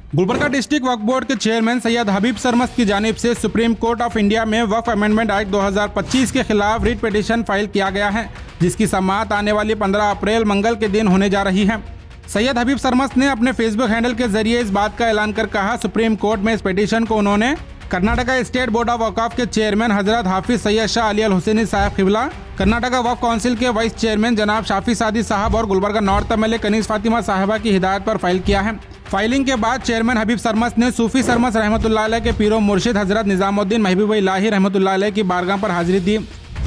Gulbarga district वक्फ board के chairman Syed हबीब सरमस्त की जानिब से सुप्रीम कोर्ट ऑफ इंडिया में वक्फ अमेंडमेंट एक्ट 2025 के खिलाफ रिट पिटीशन फाइल किया गया है, जिसकी समाअत आने वाली 15 अप्रैल मंगल के दिन होने जा रही है। सैयद हबीब सरमस्त ने अपने फेसबुक हैंडल के जरिए इस बात का ऐलान कर कहा, सुप्रीम कोर्ट में इस पिटीशन को उन्होंने Karnataka state board of Auqaf के चेयरमैन हजरत हाफिज सैयद शाह अली अल हुसैनी साहब किबला, कर्नाटका वक्फ काउंसिल के वाइस चेयरमैन जनाब शाफी सादी साहब और गुलबर्गा नॉर्थ एमएलए कनीज फातिमा साहिबा की हिदायत पर फाइल किया है। फाइलिंग के बाद चेयरमैन हबीब सरमस्त ने सूफी सरमस्त रहमतुल्लाह अलैह के पीरो मुर्शिद हजरत निजामुद्दीन महबूब इलाही रहमतुल्लाह अलैह की बारगाह पर हाजिरी दी।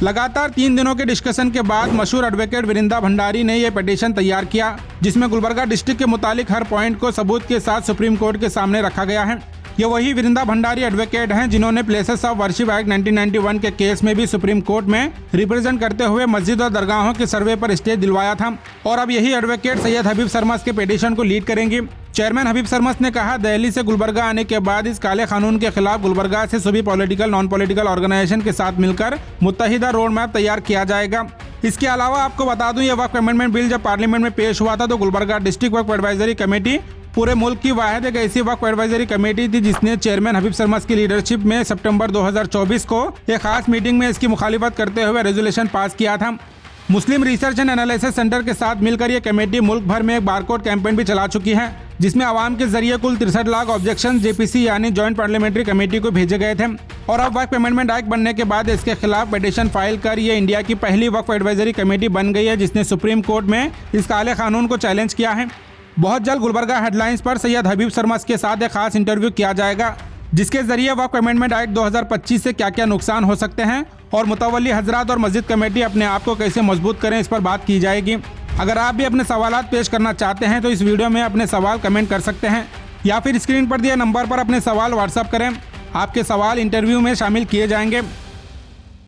लगातार 3 दिनों के डिस्कशन के बाद मशहूर एडवोकेट विरिंदा भंडारी ने यह पिटीशन तैयार किया, जिसमें गुलबर्गा डिस्ट्रिक्ट के मुतालिक हर पॉइंट को सबूत के साथ सुप्रीम कोर्ट के सामने रखा गया है। ये वही विरिंदा भंडारी एडवोकेट हैं जिन्होंने प्लेसेस ऑफ वर्शिप एक्ट 1991 के केस में भी सुप्रीम कोर्ट में रिप्रेजेंट करते हुए मस्जिद और दरगाहों के सर्वे पर स्टे दिलवाया था, और अब यही एडवोकेट सैयद हबीब सरमस्त के पिटीशन को लीड करेंगी। चेयरमैन हबीब सरमस्त ने कहा, दिल्ली से गुलबर्गा आने के बाद इस काले कानून के खिलाफ गुलबर्गा से सभी पॉलिटिकल नॉन पॉलिटिकल ऑर्गेनाइजेशन के साथ मिलकर मुत्तहिदा रोड मैप तैयार किया जाएगा। इसके अलावा आपको बता दूं, यह वक्फ अमेंडमेंट बिल जब पार्लियामेंट में पेश हुआ था तो गुलबर्गा डिस्ट्रिक्ट वक्फ एडवाइजरी कमेटी पूरे मुल्क की वाहिद एक ऐसी वक्फ एडवाइजरी कमेटी थी जिसने चेयरमैन हबीब सरमस्त की लीडरशिप में सितंबर 2024 को एक खास मीटिंग में इसकी मुखालिफत करते हुए रेजोल्यूशन पास किया था। मुस्लिम रिसर्च एंड एनालिसिस सेंटर के साथ मिलकर यह कमेटी मुल्क भर में एक बारकोड कैंपेन भी चला चुकी है, जिसमें आवाम के जरिए कुल 63 लाख ऑब्जेक्शन जेपीसी यानी जॉइंट पार्लियामेंट्री कमेटी को भेजे गए थे। और अब वक्फ अमेंडमेंट एक्ट बनने के बाद इसके खिलाफ पिटीशन फाइल कर ये इंडिया की पहली वक्फ एडवाइजरी कमेटी बन गई है जिसने सुप्रीम कोर्ट में इस काले कानून को चैलेंज किया है। बहुत जल्द गुलबर्गा हेडलाइंस पर सैयद हबीब सरमस्त के साथ एक खास इंटरव्यू किया जाएगा, जिसके जरिए वक्फ अमेंडमेंट एक्ट 2025 से क्या क्या नुकसान हो सकते हैं और मुतवल्ली हजरात और मस्जिद कमेटी अपने आप को कैसे मजबूत करें, इस पर बात की जाएगी। अगर आप भी अपने सवालात पेश करना चाहते हैं तो इस वीडियो में अपने सवाल कमेंट कर सकते हैं या फिर स्क्रीन पर दिए नंबर पर अपने सवाल व्हाट्सएप करें। आपके सवाल इंटरव्यू में शामिल किए जाएंगे।